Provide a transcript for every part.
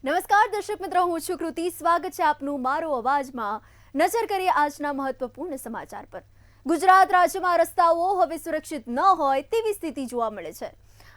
નમસ્કાર દર્શક મિત્રો, હું છું કૃતિ. સ્વાગત છે આપનું મારો અવાજમાં. નજર કરીએ આજના મહત્વપૂર્ણ સમાચાર પર. ગુજરાત રાજ્યમાં રસ્તાઓ હવે સુરક્ષિત ન હોય તેવી સ્થિતિ જોવા મળે છે.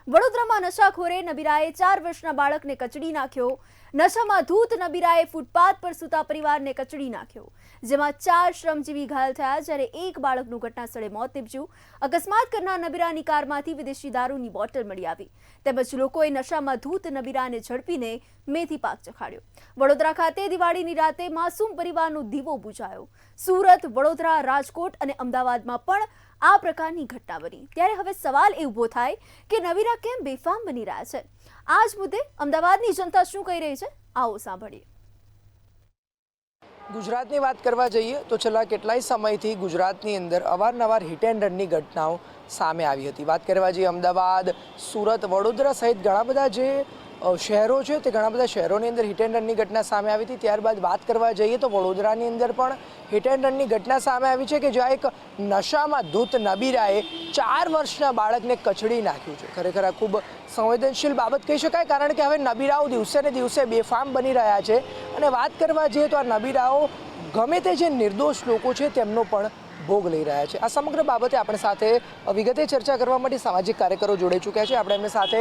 વડોદરામાં નશાખોરે નબીરાએ 4 વર્ષના બાળકને કચડી નાખ્યો. નશામાં ધૂત નબીરાએ ફૂટપાથ પર સૂતા પરિવારને કચડી નાખ્યો, જેમાં 4 શ્રમજીવી ઘાયલ થયા જ્યારે એક બાળકનું ઘટનાસ્થળે મોત નીપજ્યું. અકસ્માત કરનાર નબીરાની કારમાંથી વિદેશી દારૂની બોટલ મળી આવી, તેમજ લોકોએ નશામાં ધૂત નબીરાને ઝડપીને મેથી પાક ચખાડ્યો. વડોદરા ખાતે દિવાળીની રાતે માસૂમ પરિવારનો દીવો બુઝાયો. સુરત, વડોદરા, રાજકોટ અને અમદાવાદમાં પણ આ પ્રકારની ઘટના બની. ત્યારે હવે સવાલ એ ઊભો થાય કે નબીરા કેમ બેફામ બની રહ્યા છે? આ જ મુદ્દે અમદાવાદની જનતા શું કહી રહી છે, આવો સાંભળીએ. ગુજરાતની વાત કરવા જઈએ તો છેલ્લા કેટલાય સમયથી ગુજરાતની અંદર અવારનવાર હિટ એન્ડ રનની ઘટનાઓ સામે આવી હતી. વાત કરવા જઈએ અમદાવાદ, સુરત, વડોદરા સહિત ઘણા બધા જે શહેરો છે તે ઘણા બધા શહેરોની અંદર હિટ એન્ડ રનની ઘટના સામે આવી હતી. ત્યારબાદ વાત કરવા જઈએ તો વડોદરાની અંદર પણ હિટ એન્ડ રનની ઘટના સામે આવી છે કે જ્યાં એક નશામાં ધૂત નબીરાએ 4 વર્ષના બાળકને કચડી નાખ્યું છે. ખરેખર આ ખૂબ સંવેદનશીલ બાબત કહી શકાય, કારણ કે હવે નબીરાઓ દિવસે ને દિવસે બેફામ બની રહ્યા છે. અને વાત કરવા જઈએ તો આ નબીરાઓ ગમે તે જે નિર્દોષ લોકો છે તેમનો પણ ભોગ લઈ રહ્યા છે. આ સમગ્ર બાબતે આપણે સાથે વિગતે ચર્ચા કરવા માટે સામાજિક કાર્યકરો જોડાઈ ચૂક્યા છે. આપણે એમની સાથે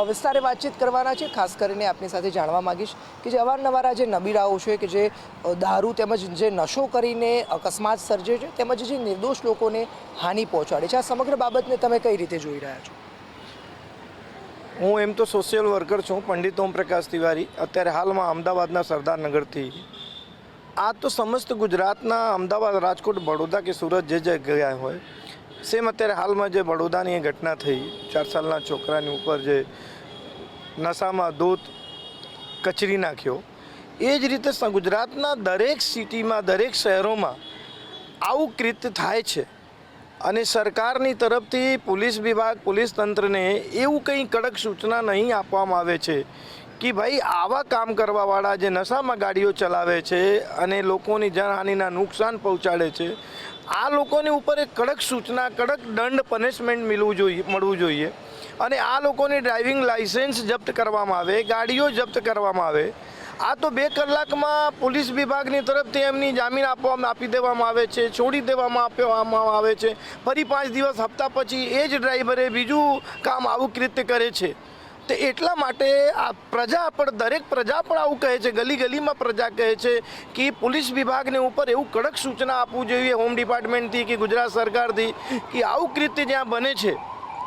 વિસ્તારે વાતચીત કરવાના છે. ખાસ કરીને આપની સાથે જાણવા માંગીશ કે જે અવારનવાર જે નબીરાઓ છે કે જે દારૂ તેમજ જે નશો કરીને અકસ્માત સર્જે છે તેમજ જે નિર્દોષ લોકોને હાનિ પહોંચાડે છે, આ સમગ્ર બાબતને તમે કઈ રીતે જોઈ રહ્યા છો? હું એમ તો સોશિયલ વર્કર છું, પંડિત ઓમ પ્રકાશ તિવારી. અત્યારે હાલમાં અમદાવાદના સરદારનગરથી આ તો સમસ્ત ગુજરાતના અમદાવાદ, રાજકોટ, બડોદરા કે સુરત જે જગ્યાએ હોય સેમ અત્યારે હાલમાં જે બડોદાની ઘટના થઈ, 4 સાલના છોકરાની ઉપર જે નશામાં દૂધ કચરી નાખ્યો, એ જ રીતે ગુજરાતના દરેક સિટીમાં, દરેક શહેરોમાં આવું કૃત્ય થાય છે. અને સરકારની તરફથી પોલીસ વિભાગ, પોલીસ તંત્રને એવું કંઈ કડક સૂચના નહીં આપવામાં આવે છે કે ભાઈ આવા કામ કરવાવાળા જે નશામાં ગાડીઓ ચલાવે છે અને લોકોની જાનહાનિના નુકસાન પહોંચાડે છે, આ લોકોની ઉપર એક કડક સૂચના, કડક દંડ, પનિશમેન્ટ મળવું જોઈએ. અને આ લોકોની ડ્રાઇવિંગ લાઇસન્સ જપ્ત કરવામાં આવે, ગાડીઓ જપ્ત કરવામાં આવે. આ તો 2 કલાકમાં પોલીસ વિભાગની તરફથી એમની જામીન આપી દેવામાં આવે છે, છોડી દેવામાં આવે છે. ફરી 5 દિવસ, હપ્તા પછી એ જ ડ્રાઈવરે બીજું કામ આવું કૃત્ય કરે છે. તો એટલા માટે આ પ્રજા પણ, દરેક પ્રજા પણ આવું કહે છે, ગલી ગલીમાં પ્રજા કહે છે કે પોલીસ વિભાગને ઉપર એવું કડક સૂચના આપવું જોઈએ, હોમ ડિપાર્ટમેન્ટથી કે ગુજરાત સરકારથી, કે આવું કૃત્ય જ્યાં બને છે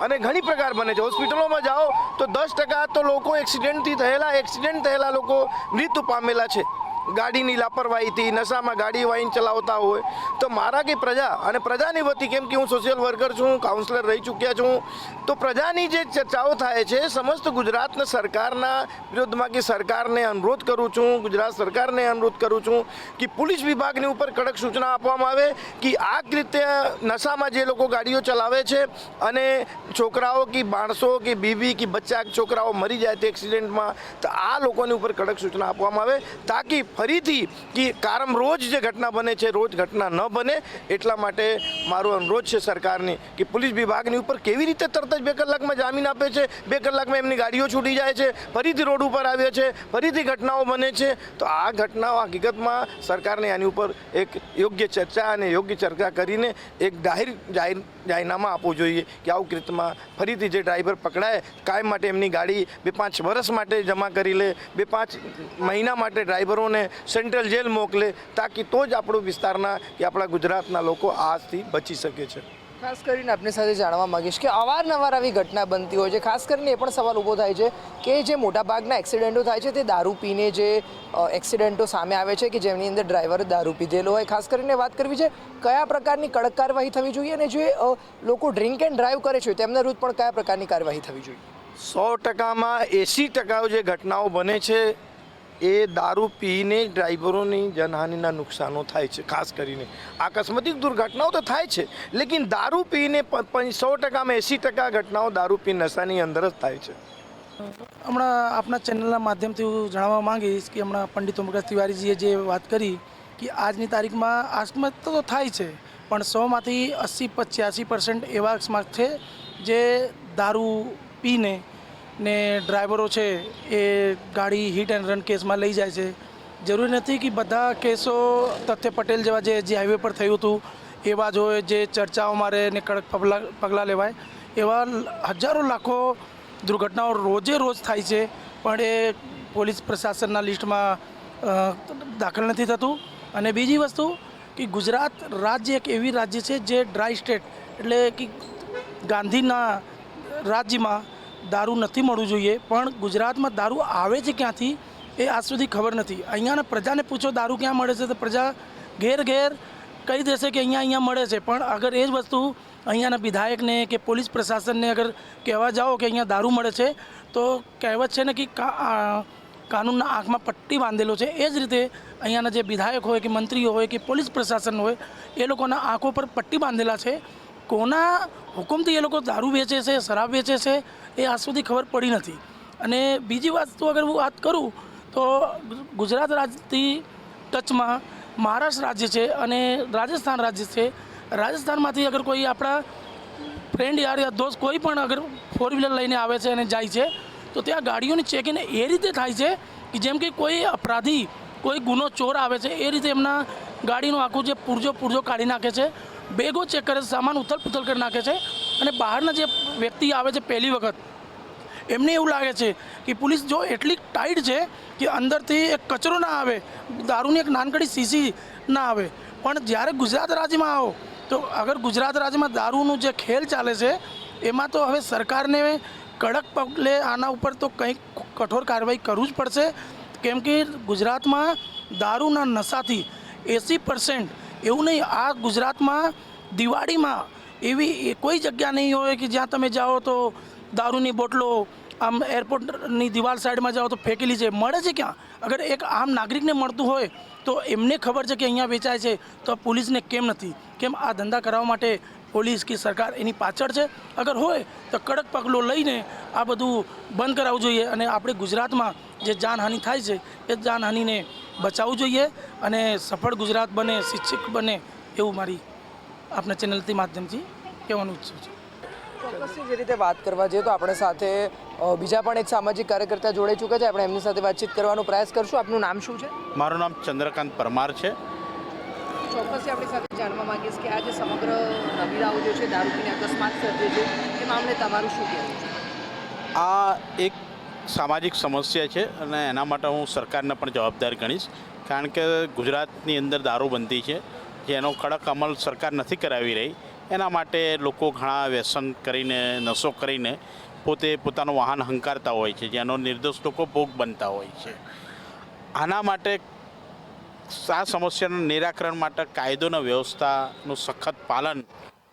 અને ઘણી પ્રકાર બને છે. હોસ્પિટલોમાં જાઓ તો 10% તો લોકો એક્સિડન્ટ થયેલા લોકો મૃત્યુ પામેલા છે ગાડીની લાપરવાહીથી, નશામાં ગાડી વાઈન ચલાવતા હોય. તો મારા કે પ્રજા અને પ્રજાની વતી, કેમ કે હું સોશિયલ વર્કર છું, કાઉન્સિલર રહી ચૂક્યા છું, તો પ્રજાની જે ચર્ચાઓ થાય છે, સમસ્ત ગુજરાતના સરકારના વિરોધમાં કે સરકારને અનુરોધ કરું છું, ગુજરાત સરકારને અનુરોધ કરું છું કે પોલીસ વિભાગની ઉપર કડક સૂચના આપવામાં આવે કે આ રીતે નશામાં જે લોકો ગાડીઓ ચલાવે છે અને છોકરાઓ કે માણસો કે બીવી કે બચ્ચા છોકરાઓ મરી જાય તે એક્સિડન્ટમાં, તો આ લોકોની ઉપર કડક સૂચના આપવામાં આવે તાકી ફરીથી કે કારમ રોજ જે ઘટના બને છે, રોજ ઘટના ન બને. એટલા માટે મારો અનુરોધ છે સરકારની કે પોલીસ વિભાગની ઉપર કેવી રીતે તરત જ 2 કલાકમાં જામીન આપે છે, 2 કલાકમાં એમની ગાડીઓ છૂટી જાય છે, ફરીથી રોડ ઉપર આવે છે, ફરીથી ઘટનાઓ બને છે. તો આ ઘટનાઓ હકીકતમાં સરકારને આની ઉપર એક યોગ્ય ચર્ચા અને યોગ્ય ચર્ચા કરીને એક જાહેરનામા આપવું જોઈએ કે આવું કૃત્યમાં ફરીથી જે ડ્રાઈવર પકડાય, કાયમ માટે એમની ગાડી 2-5 વર્ષ માટે જમા કરી લે, 2-5 મહિના માટે ડ્રાઈવરોને સેન્ટ્રલ જેલ મોકલે, તાકી તો જ આપણું વિસ્તારના કે આપણા ગુજરાતના લોકો આજથી બચી શકે છે. ખાસ કરીને આપની સાથે જાણવા માંગીશ કે અવારનવાર આવી ઘટના બનતી હોય છે. ખાસ કરીને એ પણ સવાલ ઊભો થાય છે કે જે મોટાભાગના એક્સિડન્ટો થાય છે તે દારૂ પીને જે એક્સિડન્ટો સામે આવે છે કે જેમની અંદર ડ્રાઈવર દારૂ પીધેલો હોય. ખાસ કરીને વાત કરવી છે કયા પ્રકારની કડક કાર્યવાહી થવી જોઈએ અને જે લોકો ડ્રિંક એન્ડ ડ્રાઈવ કરે છે તેમના વિરુદ્ધ પણ કયા પ્રકારની કાર્યવાહી થવી જોઈએ? 100%માં 80% જે ઘટનાઓ બને છે એ દારૂ પીને ડ્રાઈવરોની જનહાનિના નુકસાનો થાય છે. ખાસ કરીને આકસ્મિક દુર્ઘટનાઓ તો થાય છે, લેકિન દારૂ પીને 100%માં 80% ઘટનાઓ દારૂ પી નશાની અંદર જ થાય છે. હમણાં આપના ચેનલના માધ્યમથી હું જણાવવા માંગીશ કે હમણાં પંડિત ઓમ પ્રકાશ તિવારીજીએ જે વાત કરી કે આજની તારીખમાં અકસ્માત તો થાય છે, પણ 100માંથી 80-85% એવા અકસ્માત છે જે દારૂ પીને ને ડ્રાઈવરો છે એ ગાડી હિટ એન્ડ રન કેસમાં લઈ જાય છે. જરૂરી નથી કે બધા કેસો તથ્ય પટેલ જેવા જે હાઈવે પર થયું હતું એવા જ હોય, જે ચર્ચાઓમાં રહે ને કડક પગલાં લેવાય. એવા હજારો લાખો દુર્ઘટનાઓ રોજ થાય છે, પણ એ પોલીસ પ્રશાસનના લિસ્ટમાં દાખલ નથી થતું. અને બીજી વસ્તુ કે ગુજરાત રાજ્ય એક એવી રાજ્ય છે જે ડ્રાય સ્ટેટ, એટલે કે ગાંધીના રાજ્યમાં દારૂ નથી મળવું જોઈએ, પણ ગુજરાતમાં દારૂ આવે છે ક્યાંથી એ આજ સુધી ખબર નથી. અહીંયાના પ્રજાને પૂછો દારૂ ક્યાં મળે છે તો પ્રજા ઘેર કહી દેશે કે અહીંયા મળે છે. પણ અગર એ જ વસ્તુ અહીંયાના વિધાયકને કે પોલીસ પ્રશાસનને અગર કહેવા જાઓ કે અહીંયા દારૂ મળે છે તો કહેવત છે ને કે કાનૂનના આંખમાં પટ્ટી બાંધેલો છે. એ જ રીતે અહીંયાના જે વિધાયક હોય કે મંત્રીઓ હોય કે પોલીસ પ્રશાસન હોય એ લોકોના આંખો પર પટ્ટી બાંધેલા છે. કોના હુકમથી એ લોકો દારૂ વેચે છે, શરાબ વેચે છે એ આજ સુધી ખબર પડી નથી. અને બીજી વસ્તુ અગર હું વાત કરું તો ગુજરાત રાજ્યથી ટચમાં મહારાષ્ટ્ર રાજ્ય છે અને રાજસ્થાન રાજ્ય છે. રાજસ્થાનમાંથી અગર કોઈ આપણા ફ્રેન્ડ યા દોસ્ત કોઈ પણ અગર ફોર વ્હીલર લઈને આવે છે અને જાય છે તો ત્યાં ગાડીઓની ચેકિંગ એ રીતે થાય છે કે જેમ કે કોઈ અપરાધી, કોઈ ગુનો ચોર આવે છે એ રીતે એમના ગાડીનું આખું જે પૂરજો કાઢી નાખે છે, બેગો ચેક કરે છે, સામાન ઉથલ કરી નાખે છે. અને બહારના જે વ્યક્તિ આવે છે પહેલી વખત એમને એવું લાગે છે કે પોલીસ જો એટલી ટાઈટ છે કે અંદરથી એક કચરો ના આવે, દારૂની એક નાનકડી શીશી ના આવે. પણ જ્યારે ગુજરાત રાજ્યમાં આવો તો અગર ગુજરાત રાજ્યમાં દારૂનું જે ખેલ ચાલે છે એમાં તો હવે સરકારને કડક પગલે આના ઉપર તો કંઈક કઠોર કાર્યવાહી કરવું જ પડશે. કેમ કે ગુજરાતમાં દારૂના નશાથી 80% એવું નહીં, આ ગુજરાતમાં દિવાળીમાં એવી કોઈ જગ્યા નહીં હોય કે જ્યાં તમે જાઓ તો દારૂની બોટલો આમ એરપોર્ટની દિવાલ સાઈડમાં જાઓ તો ફેંકેલી છે. મળે છે ક્યાં? અગર એક આમ નાગરિકને મળતું હોય તો એમને ખબર છે કે અહીંયા વેચાય છે તો પોલીસને કેમ નથી? કેમ આ ધંધા કરાવવા માટે પોલીસ કે સરકાર એની પાછળ છે? અગર હોય તો કડક પગલું લઈને આ બધું બંધ કરાવવું જોઈએ. અને આપણે ગુજરાતમાં જે જાનહાનિ થાય છે એ જાનહાનિને બચાવવું જોઈએ અને સફળ ગુજરાત બને, શિક્ષિત બને એવું મારી આપના ચેનલથી માધ્યમથી કહેવાનું ઈચ્છું છું. ચોક્કસથી જે રીતે વાત કરવા જઈએ તો આપણે સાથે બીજા પણ એક સામાજિક કાર્યકર્તા જોડાઈ ચૂક્યા છે. આપણે એમની સાથે વાતચીત કરવાનો પ્રયાસ કરશું. આપનું નામ શું છે? મારું નામ ચંદ્રકાંત પરમાર છે. ચોક્કસથી આપણી સાથે જાણવા માંગીશ કે આ જે સમગ્ર નબીરાઓ જે છે દારૂ પીને અકસ્માત સર્જે છે એ મામલે તમારું શું કહેવું છે? આ એક સામાજિક સમસ્યા છે અને એના માટે હું સરકારને પણ જવાબદાર ગણીશ. કારણ કે ગુજરાતની અંદર દારૂબંધી છે જેનો કડક અમલ સરકાર નથી કરાવી રહી. એના માટે લોકો ઘણા વ્યસન કરીને, નશો કરીને પોતે પોતાનું વાહન હંકારતા હોય છે, જેનો નિર્દોષ લોકો ભોગ બનતા હોય છે. આના માટે આ સમસ્યાના નિરાકરણ માટે કાયદોના વ્યવસ્થાનું સખત પાલન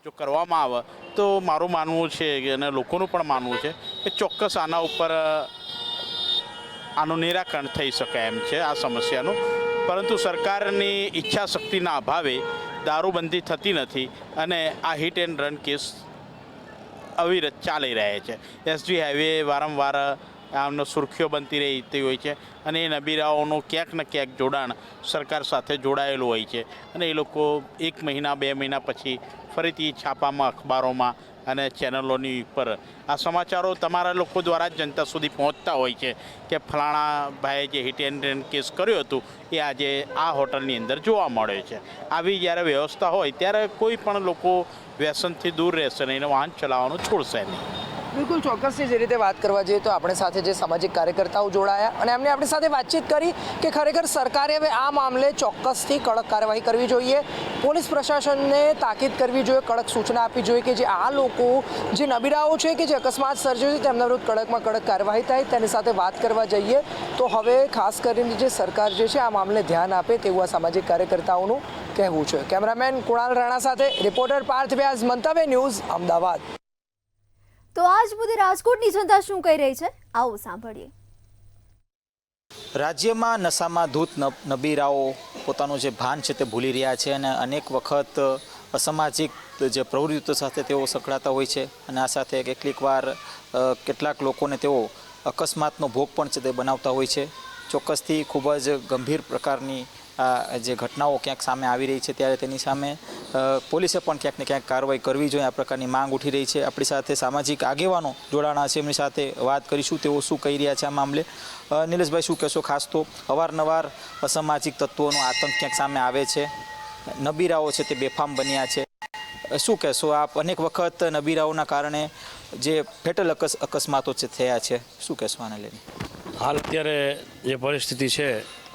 જો કરવામાં આવે તો મારું માનવું છે અને લોકોનું પણ માનવું છે કે ચોક્કસ આના ઉપર આનું નિરાકરણ થઈ શકે એમ છે આ સમસ્યાનું. પરંતુ સરકારની ઈચ્છા શક્તિના અભાવે દારૂબંધી થતી નથી અને આ હિટ એન્ડ રન કેસ અવિરત ચાલી રહ્યા છે. એસજી હાઈવે વારંવાર આમનો સુર્ખીઓ બનતી રહેતી હોય છે અને એ નબીરાઓનું ક્યાંક ને ક્યાંક જોડાણ સરકાર સાથે જોડાયેલું હોય છે અને એ લોકો 1 મહિના 2 મહિના પછી ફરીથી છાપામાં, અખબારોમાં અને ચેનલોની ઉપર આ સમાચારો તમારા લોકો દ્વારા જ જનતા સુધી પહોંચતા હોય છે કે ફલાણા ભાઈએ જે હિટ એન્ડ રન કેસ કર્યો હતું એ આજે આ હોટલની અંદર જોવા મળે છે. આવી જ્યારે વ્યવસ્થા હોય ત્યારે કોઈ પણ લોકો વ્યસનથી દૂર રહેશે નહીં અને વાહન ચલાવવાનું છોડશે નહીં. બિલકુલ ચોક્કસથી જે રીતે વાત કરવા જઈએ તો આપણી સાથે જે સામાજિક કાર્યકર્તાઓ જોડાયા અને એમને આપણી સાથે વાતચીત કરી કે ખરેખર સરકારે હવે આ મામલે ચોક્કસથી કડક કાર્યવાહી કરવી જોઈએ, પોલીસ પ્રશાસનને તાકીદ કરવી જોઈએ, કડક સૂચના આપવી જોઈએ કે જે આ લોકો જે નબીરાઓ છે કે જે અકસ્માત સર્જ્યો છે તેમના વિરુદ્ધ કડકમાં કડક કાર્યવાહી થાય. તેની સાથે વાત કરવા જઈએ તો હવે ખાસ કરીને જે સરકાર જે છે આ મામલે ધ્યાન આપે તેવું આ સામાજિક કાર્યકર્તાઓનું કહેવું છે. કેમેરામેન કુણાલ રાણા સાથે રિપોર્ટર પાર્થ વ્યાસ, મંતવ્ય ન્યૂઝ, અમદાવાદ. તો આજ મુદ્દે રાજકોટની જનતા શું કહી રહી છે, આવો સાંભળીએ. રાજ્યમાં નશામાં ધૂત નબીરાઓ પોતાનું જે ભાન છે તે ભૂલી રહ્યા છે અને અનેક વખત અસામાજિક જે પ્રવૃત્તિઓ સાથે તેઓ સંકળાતા હોય છે અને આ સાથે કેટલીક વાર કેટલાક લોકોને તેઓ અકસ્માતનો ભોગ પણ છે તે બનાવતા હોય છે. ચોક્કસથી ખૂબ જ ગંભીર પ્રકારની આ જે ઘટનાઓ ક્યાંક સામે આવી રહી છે ત્યારે તેની સામે પોલીસે પણ ક્યાંક ને ક્યાંક કાર્યવાહી કરવી જોઈએ, આ પ્રકારની માંગ ઉઠી રહી છે. આપણી સાથે સામાજિક આગેવાનો જોડાણા છે, એમની સાથે વાત કરીશું તેઓ શું કહી રહ્યા છે આ મામલે. નિલેશભાઈ, શું કહેશો? ખાસ તો અવારનવાર અસામાજિક તત્વોનો આતંક ક્યાંક સામે આવે છે, નબીરાઓ છે તે બેફામ બન્યા છે, શું કહેશો આપ? અનેક વખત નબીરાઓના કારણે જે ફેટલ અકસ્માતો છે થયા છે, શું કહેશો આને લઈને? હાલ અત્યારે જે પરિસ્થિતિ છે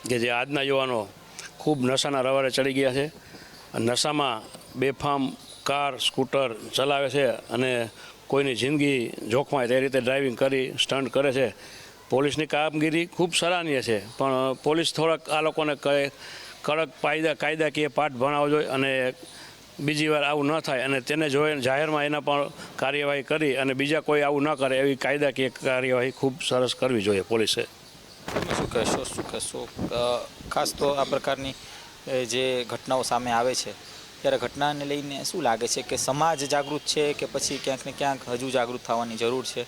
કે જે આજના યુવાનો ખૂબ નશાના રવાડે ચડી ગયા છે, નશામાં બેફામ કાર સ્કૂટર ચલાવે છે અને કોઈની જિંદગી જોખમાય તે રીતે ડ્રાઇવિંગ કરી સ્ટન્ટ કરે છે. પોલીસની કામગીરી ખૂબ સરાહનીય છે, પણ પોલીસ થોડાક આ લોકોને કહે કડક કાયદાકીય પાઠ ભણાવવો જોઈએ અને બીજી વાર આવું ન થાય અને તેને જોઈને જાહેરમાં એના પણ કાર્યવાહી કરી અને બીજા કોઈ આવું ન કરે એવી કાયદાકીય કાર્યવાહી ખૂબ સરસ કરવી જોઈએ પોલીસે. તમે શું કહેશો? ખાસ તો આ પ્રકારની જે ઘટનાઓ સામે આવે છે ત્યારે ઘટનાને લઈને શું લાગે છે કે સમાજ જાગૃત છે કે પછી ક્યાંક ને ક્યાંક હજુ જાગૃત થવાની જરૂર છે?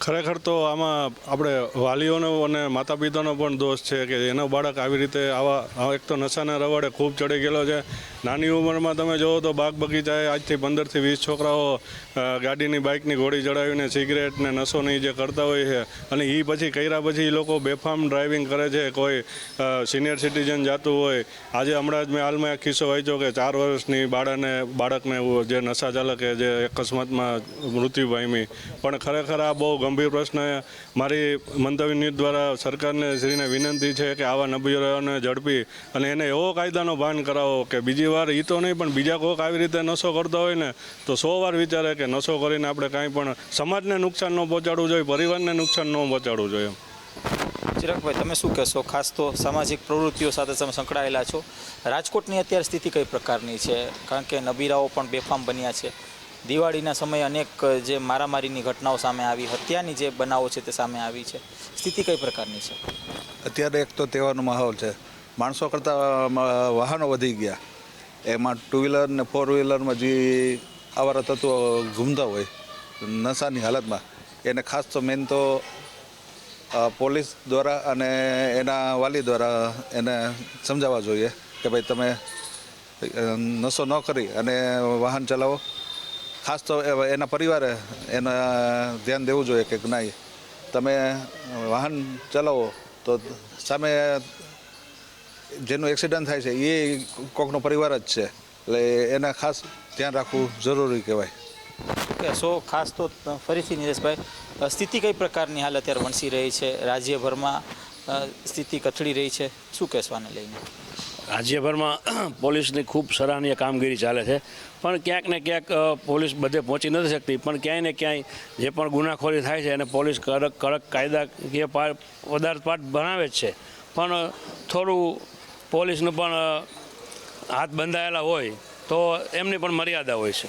ખરેખર તો આમાં આપણે વાલીઓનો અને માતા પિતાનો પણ દોષ છે કે એનો બાળક આવી રીતે આવા એક તો નશાના રવાડે ખૂબ ચડી ગયેલો છે. નાની ઉંમરમાં તમે જુઓ તો બાગ બગીચાએ આજથી 15થી 20 છોકરાઓ ગાડીની બાઇકની ઘોડી ચડાવીને સિગરેટ ને નશોની જે કરતા હોય છે અને એ પછી કર્યા પછી એ લોકો બેફામ ડ્રાઇવિંગ કરે છે. કોઈ સિનિયર સિટીઝન જતું હોય, આજે હમણાં જ મેં હાલમાં એક કિસ્સો વાંચ્યો કે 4 વર્ષની બાળકને જે નશા ચાલકે જે અકસ્માતમાં મૃત્યુ પામી. પણ ખરેખર આ બહુ ગંભીર પ્રશ્ન. મારી મંતવ્ય ન્યૂઝ દ્વારા સરકારને શ્રીને વિનંતી છે કે આવા નબીરાઓને ઝડપી અને એને એવો કાયદાનો ભાન કરાવો કે બીજી વાર એ તો નહીં પણ બીજા કોઈક આવી રીતે નશો કરતો હોય ને તો 100 વાર વિચારે કે નશો કરીને આપણે કાંઈ પણ સમાજને નુકસાન ન પહોંચાડવું જોઈએ, પરિવારને નુકસાન ન પહોંચાડવું જોઈએ. ચિરાગભાઈ, તમે શું કહેશો? ખાસ તો સામાજિક પ્રવૃત્તિઓ સાથે તમે સંકળાયેલા છો. રાજકોટની અત્યારે સ્થિતિ કઈ પ્રકારની છે? કારણ કે નબીરાઓ પણ બેફામ બન્યા છે. દિવાળીના સમયે અનેક જે મારામારીની ઘટનાઓ સામે આવી, હત્યાની જે બનાવો છે તે સામે આવી છે. સ્થિતિ કઈ પ્રકારની છે? અત્યારે એક તો તહેવારનો માહોલ છે, માણસો કરતાં વાહનો વધી ગયા, એમાં 2 વ્હીલર ને 4 વ્હીલરમાં જે આવારા તત્વો ઘૂમતા હોય નશાની હાલતમાં, એને ખાસ તો મેન તો પોલીસ દ્વારા અને એના વાલી દ્વારા એને સમજાવવા જોઈએ કે ભાઈ તમે નશો ન કરી અને વાહન ચલાવો. ખાસ તો એના પરિવારે એના ધ્યાન દેવું જોઈએ કે નહીં, તમે વાહન ચલાવો તો સામે જેનું એક્સિડન્ટ થાય છે એ કોકનો પરિવાર જ છે, એટલે એને ખાસ ધ્યાન રાખવું જરૂરી કહેવાય. કે સો ખાસ તો ફરીથી નિલેશભાઈ, સ્થિતિ કઈ પ્રકારની હાલ અત્યારે વણસી રહી છે? રાજ્યભરમાં સ્થિતિ કથળી રહી છે, શું કહેશો આને લઈને? રાજ્યભરમાં પોલીસની ખૂબ સરાહનીય કામગીરી ચાલે છે, પણ ક્યાંક ને ક્યાંક પોલીસ બધે પહોંચી નથી શકતી. પણ ક્યાંય ને ક્યાંય જે પણ ગુનાખોરી થાય છે એને પોલીસ કડક કાયદાકીય પદાર્થ બનાવે જ છે, પણ થોડું પોલીસનું પણ હાથ બંધાયેલા હોય તો એમની પણ મર્યાદા હોય છે.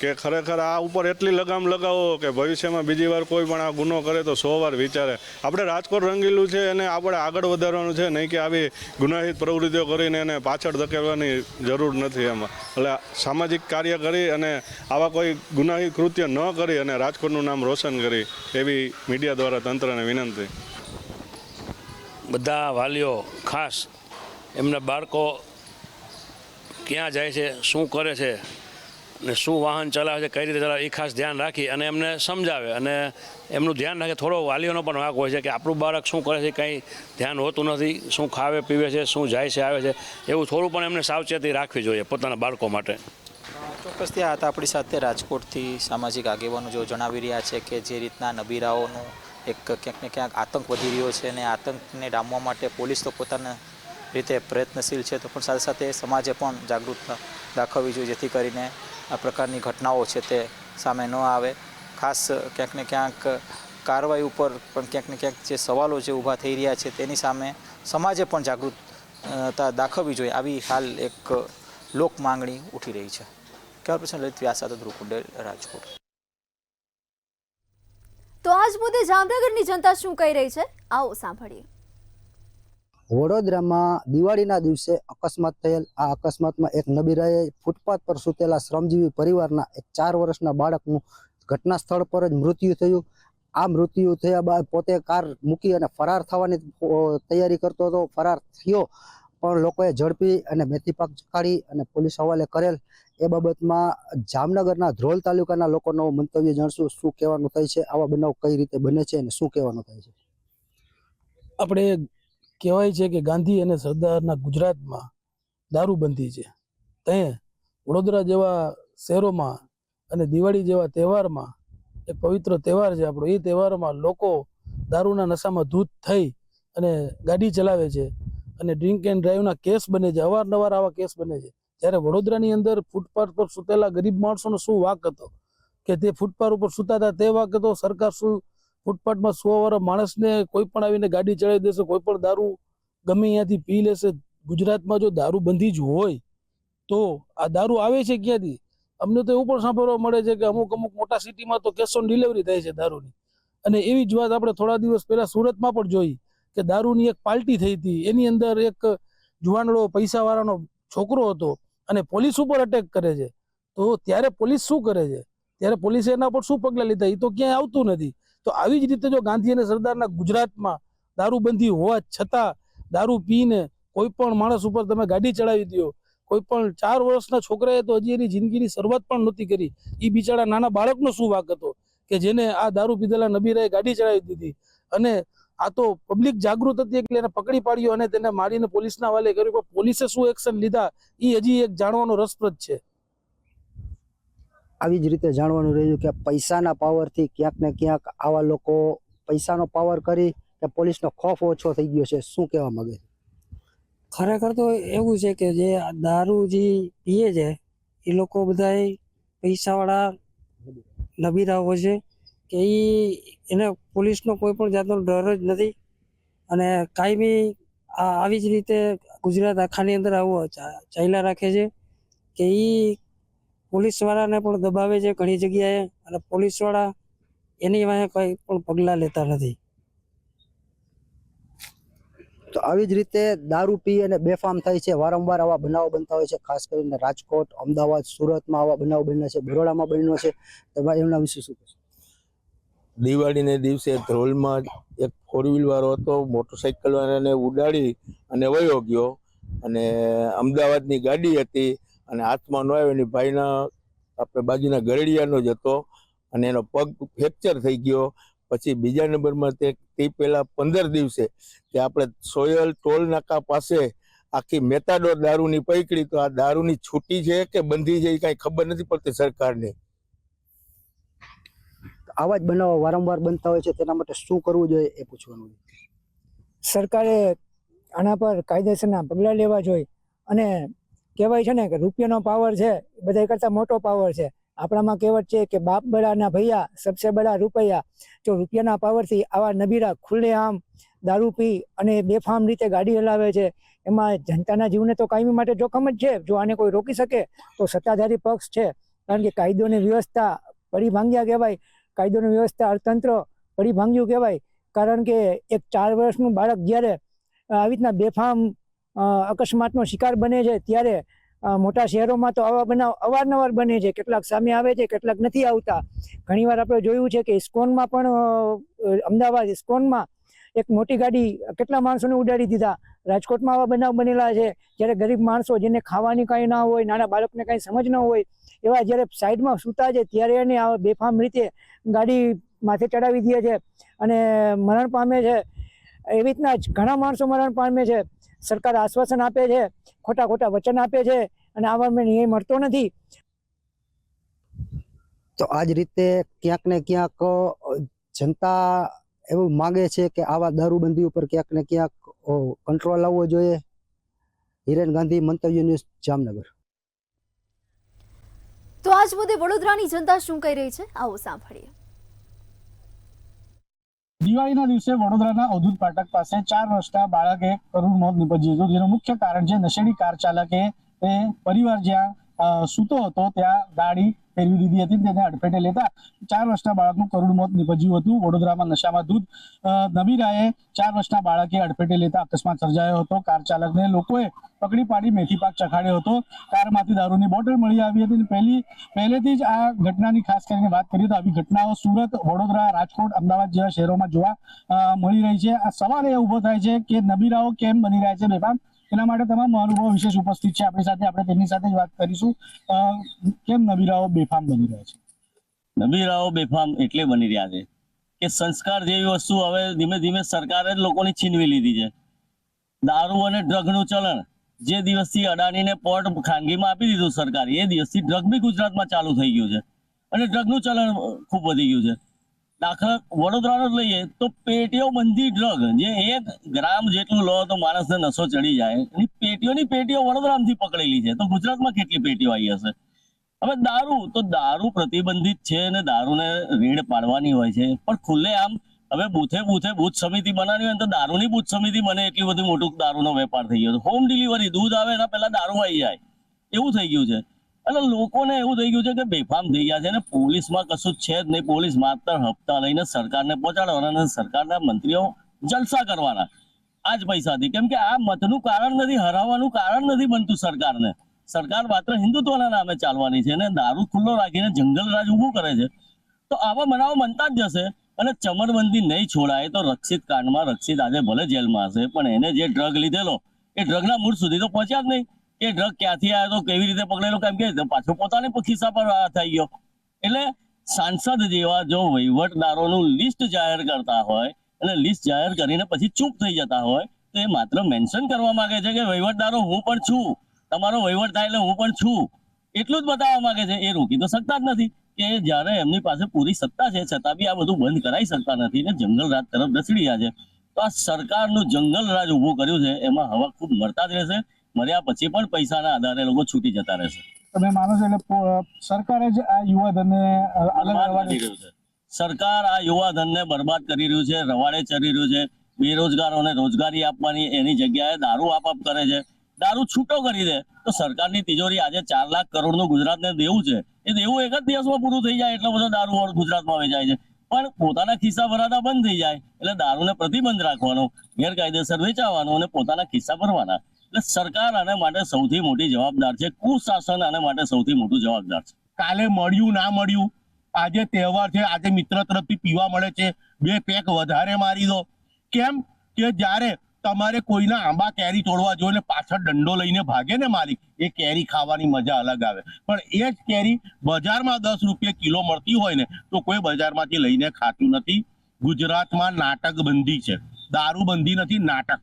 કે ખરેખર આ ઉપર એટલી લગામ લગાવો કે ભવિષ્યમાં બીજી વાર કોઈ પણ આ ગુનો કરે તો 100 વાર વિચારે. આપણે રાજકોટ રંગીલું છે અને આપણે આગળ વધારવાનું છે, નહીં કે આવી ગુનાહિત પ્રવૃત્તિઓ કરીને એને પાછળ ધકેલવાની જરૂર નથી. એમાં એટલે સામાજિક કાર્ય કરી અને આવા કોઈ ગુનાહિત કૃત્ય ન કરી અને રાજકોટનું નામ રોશન કરી એવી મીડિયા દ્વારા તંત્રને વિનંતી. બધા વાલીઓ ખાસ એમના બાળકો ક્યાં જાય છે, શું કરે છે ને શું વાહન ચલાવે છે, કઈ રીતે ચલાવે એ ખાસ ધ્યાન રાખી અને એમને સમજાવે અને એમનું ધ્યાન રાખે. થોડો વાલીઓનો પણ વાંક હોય છે કે આપણું બાળક શું કરે છે કંઈ ધ્યાન હોતું નથી, શું ખાવે પીવે છે, શું જાય છે આવે છે, એવું થોડું પણ એમને સાવચેતી રાખવી જોઈએ પોતાના બાળકો માટે. ચોક્કસથી આ હતા આપણી સાથે રાજકોટથી સામાજિક આગેવાનો જો જણાવી રહ્યા છે કે જે રીતના નબીરાઓનું એક ક્યાંક ને ક્યાંક આતંક વધી રહ્યો છે અને આતંકને ડામવા માટે પોલીસ તો પોતાના રીતે પ્રયત્નશીલ છે, તો પણ સાથે સાથે સમાજે પણ જાગૃતતા દાખવવી જોઈએ જેથી કરીને આ પ્રકારની ઘટનાઓ છે તે સામે ન આવે. ખાસ ક્યાંક ને ક્યાંક કાર્યવાહી ઉપર પણ ક્યાંક ને ક્યાંક જે સવાલો જે ઊભા થઈ રહ્યા છે તેની સામે સમાજે પણ જાગૃતતા દાખવવી જોઈએ, આવી હાલ એક લોક માંગણી ઉઠી રહી છે. કેવા પ્રશ્ન લલિત વ્યાસ સાથે ધ્રુવ કુંડેલ, રાજકોટ. તો આજ મુદ્દે જામનગરની જનતા શું કહી રહી છે, આવો સાંભળીએ. વડોદરામાં દિવાળીના દિવસે અકસ્માત થયેલ. આ અકસ્માતમાં એક નબીરાએ ફૂટપાથ પર સૂતેલા શ્રમજીવી પરિવારના એક 4 વર્ષના બાળકનું ઘટના સ્થળ પર જ મૃત્યુ થયું. આ મૃત્યુ થયા બાદ પોતે કાર મૂકી અને ફરાર થવાની તૈયારી કરતો હતો, ફરાર થયો, પણ લોકોએ ઝડપી અને મેથી પાક ચખાડી અને પોલીસ હવાલે કરેલ. એ બાબતમાં જામનગરના ધ્રોલ તાલુકાના લોકોનો મંતવ્ય જાણશું. શું કહેવાનું થાય છે, આવા બનાવ કઈ રીતે બને છે અને શું કહેવાનું થાય છે? આપણે કહેવાય છે કે ગાંધી અને સરદારના ગુજરાતમાં દારૂબંધી છે. ત્યાં વડોદરા જેવા શહેરોમાં અને દિવાળી જેવા તહેવારમાં, એક પવિત્ર તહેવાર છે આપણો, એ તહેવારમાં લોકો દારૂના નશામાં ધૂત થઈ અને ગાડી ચલાવે છે અને ડ્રિંક એન્ડ ડ્રાઈવના કેસ બને છે. અવારનવાર આવા કેસ બને છે. જ્યારે વડોદરાની અંદર ફૂટપાથ પર સૂતેલા ગરીબ માણસોનો શું વાંક હતો કે તે ફૂટપાથ ઉપર સૂતા હતા, તે વાંક હતો? સરકાર શું ફૂટપાથમાં 100 વર્ષ માણસને કોઈ પણ આવીને ગાડી ચડાવી દેશે, કોઈ પણ દારૂ ગમે ત્યાંથી પી લેશે? ગુજરાતમાં જો દારૂબંધી જ હોય તો આ દારૂ આવે છે ક્યાંથી? અમને તો એવું પણ સાંભળવા મળે છે કે અમુક મોટા સિટીમાં તો કેશ ઓન ડિલિવરી થાય છે દારૂની. અને એવી જ વાત આપણે થોડા દિવસ પહેલા સુરતમાં પણ જોઈ કે દારૂની એક પાર્ટી થઈ હતી. એની અંદર એક જુવાનડો પૈસાવાળાનો છોકરો હતો અને પોલીસ ઉપર અટેક કરે છે. તો ત્યારે પોલીસ શું કરે છે? ત્યારે પોલીસે એના પર શું પગલાં લીધા? એ તો ક્યાંય આવતું નથી. તો આવી જ રીતે જો ગાંધી અને સરદારના ગુજરાતમાં દારૂબંધી હોવા છતાં દારૂ પીને કોઈ પણ માણસ ઉપર તમે ગાડી ચડાવી દો, કોઈ પણ 4 વર્ષના છોકરાએ તો હજી એની જિંદગીની શરૂઆત પણ નહોતી કરી, એ બિચારા નાના બાળકનો શું વાંક હતો કે જેને આ દારૂ પીધેલા નબીરાએ ગાડી ચડાવી દીધી? અને આ તો પબ્લિક જાગૃત હતી એટલે એને પકડી પાડ્યો અને તેને મારીને પોલીસના હવાલે કર્યું. પણ પોલીસે શું એક્શન લીધા એ હજી એક જાણવાનો રસપ્રદ છે. આવી જ રીતે જાણવાનું રહ્યું કે પૈસાના પાવરથી ક્યાંક ને ક્યાંક આવા લોકો પૈસાનો પાવર કરી કે પોલીસનો ખોફ ઓછો થઈ ગયો છે. શું કહેવા માંગે છે? ખરેખર તો એવું છે કે જે દારૂ જે પીએ છે એ લોકો બધા પૈસાવાળા નબીરાઓ છે કે એને પોલીસનો કોઈ પણ જાતનો ડર જ નથી. અને કાયમી આવી જ રીતે ગુજરાત આખાની અંદર આવો ચાલ્યા રાખે છે કે પોલીસવાળાને પણ દબાવે છે ઘણી જગ્યાએ, અને પોલીસવાળા એની વાંહે કંઈ પણ પગલાં લેતા નથી. તો આવી જ રીતે દારૂ પી અને બેફામ થાય છે. વારંવાર આવા બનાવો બનતા હોય છે. ખાસ કરીને રાજકોટ, અમદાવાદ, સુરતમાં આવા બનાવ બન્યા છે, બરોડામાં બન્યો છે. તમારે એમના વિશે શું કહેશો? દિવાળીને દિવસે ધ્રોલમાં એક 4 વ્હીલ વાળો હતો, મોટરસાઇકલ વાળાને ઉડાડી અને વયો ગયો. અને અમદાવાદની ગાડી હતી અને હાથમાં ન આવ્યો, એની ભાઈના આપણે બાજુના ગરડિયાનો જ હતો અને એનો પગ ફ્રેક્ચર થઈ ગયો. પછી બીજા નંબરમાં તે પહેલા 15 દિવસે કે આપણે સોયલ ટોલ નાકા પાસે આખી મેતાડોર દારૂની પકડી. તો આ દારૂની છૂટી છે કે બંધી છે એ કાંઈ ખબર નથી પડતી સરકારને. આવા જ બનાવો વારંવાર બનતા હોય છે, તેના માટે શું કરવું જોઈએ એ પૂછવાનું. સરકારે આના પર કાયદેસરના પગલાં લેવા જોઈએ. અને કહેવાય છે ને કે રૂપિયાનો પાવર છે એ બધા કરતાં મોટો પાવર છે. આપણામાં કહેવત છે કે બાપ બડાના ભૈયા સબસે બડા રૂપિયા. જો રૂપિયાના પાવરથી આવા નબીરા ખુલ્લેઆમ દારૂ પી અને બેફામ રીતે ગાડી હલાવે છે, એમાં જનતાના જીવને તો કાયમી માટે જોખમ જ છે. જો આને કોઈ રોકી શકે તો સત્તાધારી પક્ષ છે, કારણ કે કાયદોની વ્યવસ્થા પડી ભાંગ્યા કહેવાય. કાયદોની વ્યવસ્થા અર્થતંત્ર પડી ભાંગ્યું કહેવાય. કારણ કે એક 4 વર્ષનું બાળક જ્યારે આવી રીતના બેફામ અકસ્માતનો શિકાર બને છે, ત્યારે મોટા શહેરોમાં તો આવા બનાવ અવારનવાર બને છે. કેટલાક સામે આવે છે, કેટલાક નથી આવતા. ઘણીવાર આપણે જોયું છે કે ઇસ્કોનમાં પણ અમદાવાદ ઇસ્કોનમાં એક મોટી ગાડી કેટલા માણસોને ઉડાડી દીધા. રાજકોટમાં આવા બનાવ બનેલા છે. જ્યારે ગરીબ માણસો જેને ખાવાની કાંઈ ના હોય, નાના બાળકને કાંઈ સમજ ન હોય, એવા જ્યારે સાઈડમાં સૂતા છે ત્યારે એને આવા બેફામ રીતે ગાડી માથે ચડાવી દે છે અને મરણ પામે છે. એવી રીતના જ ઘણા માણસો મરણ પામે છે. સરકાર આશ્વાસન આપે છે, ખોટા વચન આપે છે અને આવા ન્યાય મળતો નથી. તો આ જ રીતે ક્યાંક ને ક્યાંક જનતા એવું માગે છે કે આવા દારૂબંધી ઉપર ક્યાંક ને ક્યાંક કંટ્રોલ આવવો જોઈએ. હિરેન ગાંધી, મંતવ્ય ન્યૂઝ, જામનગર. તો આજ મુદ્દે વડોદરાની જનતા શું કહી રહી છે, આવો સાંભળીએ. દિવાળીના દિવસે વડોદરાના અવધૂત ફાટક પાસે 4 વર્ષના બાળકે કરુણ મોત નીપજ્યું હતું, જેનું મુખ્ય કારણ છે નશેડી કાર ચાલકે પરિવાર જ્યાં સૂતો હતો ત્યાં ગાડી ફેરવી દીધી હતી, તેને અડફેટે લેતા 4 વર્ષના બાળકનું કરુણ મોત નીપજ્યું હતું. વડોદરામાં નશામાં ધૂત નબીરાએ 4 વર્ષના બાળકે અડફેટે લેતા અકસ્માત સર્જાયો હતો. કાર ચાલકને લોકોએ પકડી પાડી મેથી પાક ચખાડ્યો હતો. કારમાંથી દારૂની બોટલ મળી આવી હતી. પહેલેથી જ આ ઘટનાની ખાસ કરીને વાત કરીએ તો આવી ઘટનાઓ સુરત, વડોદરા, રાજકોટ, અમદાવાદ જેવા શહેરોમાં જોવા મળી રહી છે. આ સવાલ એ ઉભો થાય છે કે નબીરાઓ કેમ બની રહ્યા છે બેફામ. એના માટે તમામ મહાનુભાવો વિશેષ ઉપસ્થિત છે આપણી સાથે. આપણે તેમની સાથે જ વાત કરીશું. કેમ નબીરાઓ બેફામ બની રહ્યા છે? નબીરાઓ બેફામ એટલે બની રહ્યા છે કે સંસ્કાર જેવી વસ્તુ હવે ધીમે ધીમે સરકારે જ લોકોની છીનવી લીધી છે. દારૂ અને ડ્રગનું ચલણ જે દિવસથી અડાણીને પોર્ટ ખાનગીમાં આપી દીધું સરકારે, એ દિવસથી ડ્રગ બી ગુજરાતમાં ચાલુ થઈ ગયું છે અને ડ્રગનું ચલણ ખૂબ વધી ગયું છે. દાખલા વડોદરાનો જ લઈએ તો પેટીઓ બંધી ડ્રગ, જે 1 ગ્રામ જેટલું લો તો માણસને નશો ચડી જાય, એની પેટીઓ વડોદરામાંથી પકડેલી છે. તો ગુજરાતમાં કેટલી પેટીઓ આવી હશે? હવે દારૂ પ્રતિબંધિત છે અને દારૂને રેડ પાડવાની હોય છે, પણ ખુલ્લે આમ હવે બૂથે બૂથ સમિતિ બનાવી હોય તો દારૂની બૂથ સમિતિ બને એટલી બધી મોટું દારૂનો વેપાર થઈ ગયો છે. હોમ ડિલિવરી, દૂધ આવે એના પહેલા દારૂ આવી જાય એવું થઈ ગયું છે. એટલે લોકોને એવું થઈ ગયું છે કે બેફામ થઈ ગયા છે અને પોલીસમાં કશું જ છે જ નહીં. પોલીસ માત્ર હપ્તા લઈને સરકારને પહોંચાડવાના અને સરકારના મંત્રીઓ જલસા કરવાના આ જ પૈસાથી. કેમ કે આ મતનું કારણ નથી, હરાવવાનું કારણ નથી બનતું સરકારને. સરકાર માત્ર હિન્દુત્વના નામે ચાલવાની છે અને દારૂ ખુલ્લો રાખીને જંગલ રાજ ઊભું કરે છે. તો આવા બનાવો બનતા જ જશે અને ચમરબંધી નહીં છોડાય તો રક્ષિત કાંડમાં રક્ષિત આજે ભલે જેલમાં હશે, પણ એને જે ડ્રગ લીધેલો એ ડ્રગના મૂળ સુધી તો પહોંચ્યા જ નહીં. એ ડ્રગ ક્યાંથી આવ્યો તો કેવી રીતે પકડેલો, કેમ કે પાછો પોતાને ખિસ્સા પર થઈ ગયો. એટલે સાંસદ જેવા જો વહીવટદારોનું લિસ્ટ જાહેર કરતા હોય અને લિસ્ટ જાહેર કરીને પછી ચૂપ થઈ જતા હોય તો એ માત્ર મેન્શન કરવા માંગે છે કે વહીવટદારો હું પણ છું, તમારો વહીવટ થાય એટલે હું પણ છું, એટલું જ બતાવવા માંગે છે. એ રોકી તો શકતા જ નથી કે જ્યારે એમની પાસે પૂરી સત્તા છે છતાં બી આ બધું બંધ કરાવી શકતા નથી ને જંગલ રાજ તરફ ધસડી રહ્યા છે. તો આ સરકારનું જંગલ રાજ ઊભું કર્યું છે, એમાં હવા ખૂબ મરતા જ રહેશે. મર્યા પછી પણ પૈસાના આધારે લોકો છૂટી જતા રહેશે. તમે માનો છો એટલે સરકારે જ આ યુવાધનને સરકાર આ યુવાધનને બરબાદ કરી રહ્યું છે, રવાડે ચડી રહ્યું છે. બેરોજગારોને રોજગારી આપવાની એની જગ્યાએ દારૂ આપ કરે છે. દારૂ છૂટો કરી દે તો સરકારની તિજોરી આજે 4 લાખ કરોડનું ગુજરાતને દેવું છે, એ દેવું એક જ દિવસમાં પૂરું થઈ જાય. એટલો બધો દારૂ ગુજરાતમાં વેચાય છે, પણ પોતાના ખિસ્સા ભરાતા બંધ થઈ જાય એટલે દારૂને પ્રતિબંધ રાખવાનો, ગેરકાયદેસર વેચાવાનો અને પોતાના ખિસ્સા ભરવાના. એટલે સરકાર આને માટે સૌથી મોટી જવાબદાર છે. કુશાસન આને માટે સૌથી મોટું જવાબદાર છે. કાલે મળ્યું ના મળ્યું, આજે તહેવાર છે, આજે મિત્ર તરફથી પીવા મળે છે, 2 પેક વધારે મારી દો. કેમ કે જ્યારે તમારે કોઈના આંબા કેરી તોડવા જોઈએ ને પાછળ દંડો લઈને ભાગે ને માલિક, એ કેરી ખાવાની મજા અલગ આવે. પણ એ જ કેરી બજારમાં 10 રૂપિયા કિલો મળતી હોય ને તો કોઈ બજારમાંથી લઈને ખાતું નથી. ગુજરાતમાં નાટક બંધી છે, દારૂ બંધી નથી, નાટક.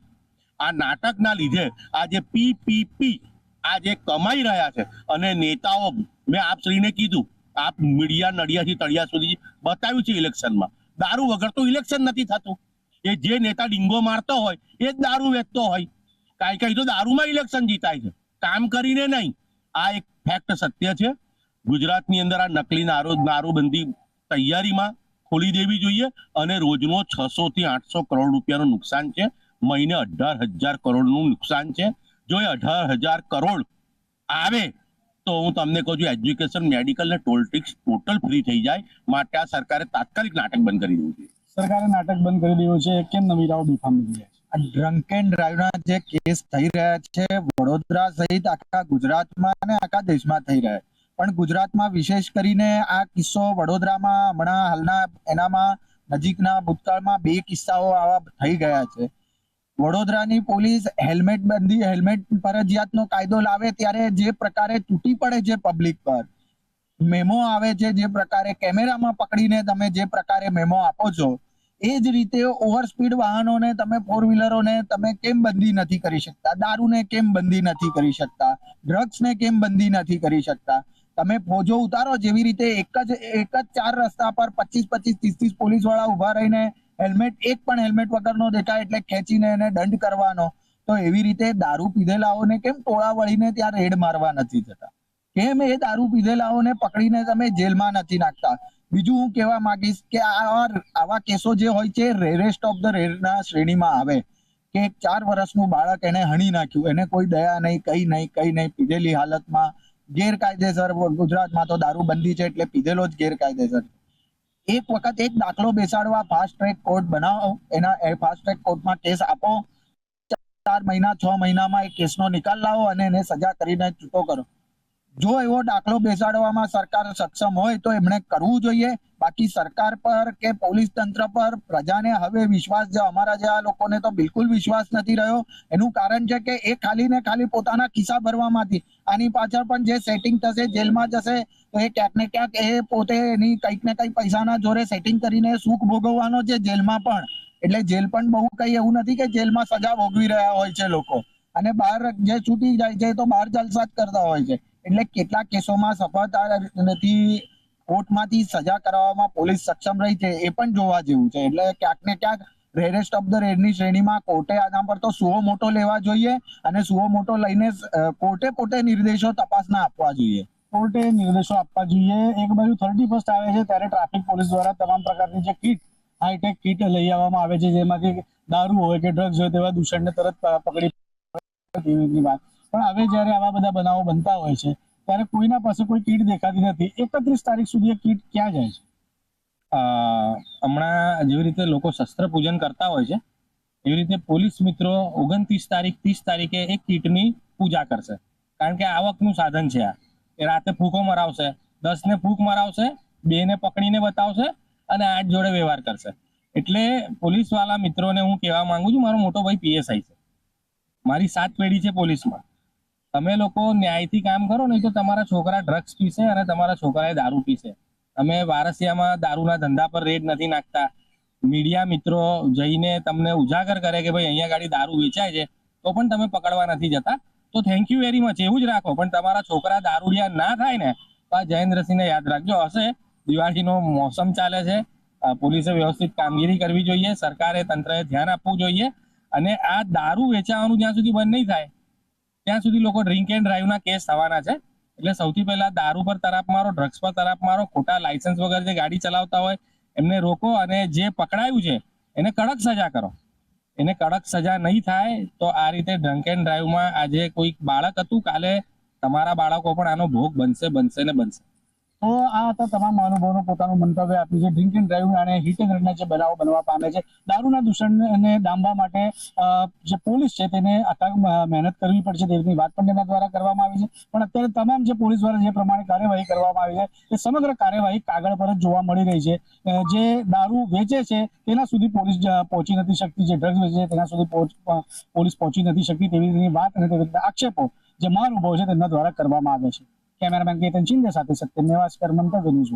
આ નાટકના લીધે આજે પીપીપી આજે કમાઈ રહ્યા છે અને નેતાઓ, મેં આપ શ્રીને કીધું, આપ મીડિયા નડિયાથી તળિયા સુધી બતાવ્યું છે ઇલેક્શનમાં, દારૂ વગર તો ઇલેક્શન નથી થતું. એ જે નેતા ડીંગો મારતો હોય એ જ દારૂ વેચતો હોય. કઈ તો દારૂમાં ઇલેક્શન જીતાય છે, કામ કરીને નહીં. આ એક ફેક્ટ સત્ય છે. ગુજરાતની અંદર આ નકલી દારૂબંધી તૈયારીમાં ખોલી દેવી જોઈએ અને રોજનો 600 થી 800 કરોડ રૂપિયાનું નુકસાન છે. મહિને 18,000 કરોડનું નુકસાન છે. જો એ 18,000 કરોડ આવે તો હું તમને કહું છું એજ્યુકેશન, મેડિકલ ને ટોલ ટેક્સ ટોટલ ફ્રી થઈ જાય. માટે આ સરકારે તાત્કાલિક નાટક બંધ કરી દેવું જોઈએ. સરકારે નાટક બંધ કરી દેવું છે. કેમ નબીરાઓ બેફામ બની રહ્યા છે? આ ડ્રંક એન્ડ ડ્રાઈવના જે કેસ થઈ રહ્યા છે વડોદરા સહિત આખા ગુજરાતમાં અને આખા દેશમાં થઈ રહ્યા છે, પણ ગુજરાતમાં વિશેષ કરીને આ કિસ્સો વડોદરામાં હમણાં હાલના એનામાં નજીકના ભૂતકાળમાં 2 કિસ્સાઓ આવા થઈ ગયા છે. વડોદરાની પોલીસ હેલ્મેટ ફરજિયાતનો કાયદો લાવે ત્યારે જે પ્રકારે તૂટી પડે છે પબ્લિક પર, મેમો આવે છે, જે પ્રકારે કેમેરામાં પકડીને તમે જે પ્રકારે મેમો આપો છો, એ જ રીતે ઓવર સ્પીડ વાહનોને તમે 4 વ્હીલરોને તમે કેમ બંધી નથી કરી શકતા? દારૂને કેમ બંધી નથી કરી શકતા? ડ્રગ્સને કેમ બંધી નથી કરી શકતા? તમે ફોજો ઉતારો, જેવી રીતે એક જ 4 રસ્તા પર 25-25, 30-30 પોલીસ વાળા ઉભા રહીને એક પણ હેલ્મેટ વગરનો દેખાય એટલે ખેંચીને એને દંડ કરવાનો. તો એવી રીતે દારૂ પીધેલાઓને કેમ ટોળા વળીને ત્યાં રેડ મારવા નથી જતા? કેમ એ દારૂ પીધેલાઓને પકડીને તમે જેલમાં નથી નાખતા? બીજું હું કહેવા માંગીશ કે આવા કેસો જે હોય છે રેરેસ્ટ ઓફ ધ રેરના શ્રેણીમાં આવે કે 4 વર્ષનું બાળક એને હણી નાખ્યું, એને કોઈ દયા નહીં, કઈ નહીં, પીધેલી હાલતમાં ગેરકાયદેસર ગુજરાતમાં તો દારૂબંધી છે એટલે પીધેલો જ ગેરકાયદેસર. એક વખત એક દાખલો બેસાડવા ફાસ્ટ ટ્રેક કોર્ટ બનાવો, એના ફાસ્ટ ટ્રેક કોર્ટમાં કેસ આપો, 4 મહિના 6 મહિનામાં એ કેસનો નિકાલ લાવો અને એને સજા કરીને છૂટો કરો. જો એવો દાખલો બેસાડવામાં સરકાર સક્ષમ હોય તો એમણે કરવું જોઈએ. બાકી સરકાર પર કે પોલીસ તંત્ર પર પ્રજાને હવે વિશ્વાસ, જે અમારા જેવા લોકોને તો બિલકુલ વિશ્વાસ નથી રહ્યો. એનું કારણ છે કે એ ખાલી ને ખાલી પોતાના ખિસ્સા ભરવામાંથી, આની પાછળ પણ જે સેટિંગ થશે, જેલમાં જશે તો એ ક્યાંક ને ક્યાંક એ પોતે એની કંઈક ને કંઈક પૈસાના જોરે સેટિંગ કરીને સુખ ભોગવવાનો છે જેલમાં પણ. એટલે જેલ પણ બહુ કઈ એવું નથી કે જેલમાં સજા ભોગવી રહ્યા હોય છે લોકો, અને બહાર જે છૂટી જાય છે તો બહાર જલસા જ કરતા હોય છે. એટલે કેટલાક કેસોમાં સફળતા નથી, કોર્ટમાંથી સજા કરાવવામાં પોલીસ સક્ષમ રહી છે, એ પણ જોવા જેવું છે. એટલે ક્યાંક ને ક્યાંક રેરેસ્ટ ઓફ ધ રેડની શ્રેણીમાં કોર્ટે આના પર તો સુઓ મોટો લેવા જોઈએ અને સુઓ મોટો લઈને કોર્ટે પોતે નિર્દેશો તપાસના આપવા જોઈએ. કોર્ટે નિર્દેશો આપવા જોઈએ. એક બાજુ 31st આવે છે ત્યારે ટ્રાફિક પોલીસ દ્વારા તમામ પ્રકારની જે કીટ, હાઈટેક કીટ લઈ આવવામાં આવે છે, જેમાંથી દારૂ હોય કે ડ્રગ્સ હોય તેવા દૂષણને તરત પકડી તેવી વાત. પણ હવે જ્યારે આવા બધા બનાવો બનતા હોય છે ત્યારે કોઈના પાસે કોઈ કીટ દેખાતી નથી. 31 તારીખ સુધી એ કીટ ક્યાં જાય છે? હમણાં જેવી રીતે લોકો શસ્ત્ર પૂજન કરતા હોય છે એવી રીતે પોલીસ મિત્રો 29 તારીખ 30 તારીખે એક કીટની પૂજા કરશે. કારણ કે આવકનું સાધન છે આ. એ રાતે ફૂંકો મરાવશે, 10 ને ફૂંક મરાવશે, 2 ને પકડીને બતાવશે અને 8 જોડે વ્યવહાર કરશે. એટલે પોલીસ વાળા મિત્રોને હું કહેવા માંગુ છું, મારો મોટો ભાઈ PSI છે, મારી 7 પેઢી છે પોલીસમાં. તમે લોકો ન્યાયથી કામ કરો, નહીં તો તમારા છોકરા ડ્રગ્સ પીશે અને તમારા છોકરાએ દારૂ પીશે. તમે વારસિયામાં દારૂના ધંધા પર રેડ નથી નાખતા. મીડિયા મિત્રો જઈને તમને ઉજાગર કરે કે ભાઈ અહીંયા ગાડી દારૂ વેચાય છે, તો પણ તમે પકડવા નથી જતા. તો થેન્ક યુ વેરી મચ, એવું જ રાખો. પણ તમારા છોકરા દારૂડિયા ના થાય ને તો આ જયેન્દ્રસિંહને યાદ રાખજો. હશે, દિવાળીનો મોસમ ચાલે છે, પોલીસે વ્યવસ્થિત કામગીરી કરવી જોઈએ, સરકારે તંત્રએ ધ્યાન આપવું જોઈએ. અને આ દારૂ વેચાવાનું જ્યાં સુધી બંધ નહીં થાય ત્યાં સુધી લોકો ડ્રિંક એન્ડ ડ્રાઈવના કેસ થવાના છે. એટલે સૌથી પહેલા દારૂ પર તરાપ મારો, ડ્રગ્સ પર તરાપ મારો, ખોટા લાયસન્સ વગર જે ગાડી ચલાવતા હોય એમને રોકો, અને જે પકડાયું છે એને કડક સજા કરો. એને કડક સજા નહીં થાય તો આ રીતે ડ્રંક એન્ડ ડ્રાઈવમાં આજે કોઈક બાળક હતું, કાલે તમારા બાળકો પણ આનો ભોગ બનશે ને બનશે. તો આ હતા તમામ અનુભવોનું પોતાનું મંતવ્ય આપ્યું છે. ડ્રિંક એન્ડ ડ્રાઈવ અને હિટ એન્ડ રનના જે બનાવો બનવા પામે છે, દારૂના દૂષણને ડામવા માટે જે પોલીસ છે તેને અથાગ મહેનત કરવી પડશે તેની વાત પણ તેના દ્વારા કરવામાં આવી છે. પણ અત્યારે તમામ જે પોલીસ દ્વારા જે પ્રમાણે કાર્યવાહી કરવામાં આવી છે એ સમગ્ર કાર્યવાહી કાગળ પર જ જોવા મળી રહી છે. જે દારૂ વેચે છે તેના સુધી પોલીસ પહોંચી નથી શકતી, જે ડ્રગ્સ વેચે છે તેના સુધી પોલીસ પહોંચી નથી શકતી, તેવી વાત અને તેવી આક્ષેપો જે મહાનુભાવો છે તેમના દ્વારા કરવામાં આવે છે. કેમેરામેન કેતન શિંદે સાથે સત્યમ નેવાસકર, મંતવ્ય ન્યૂઝ.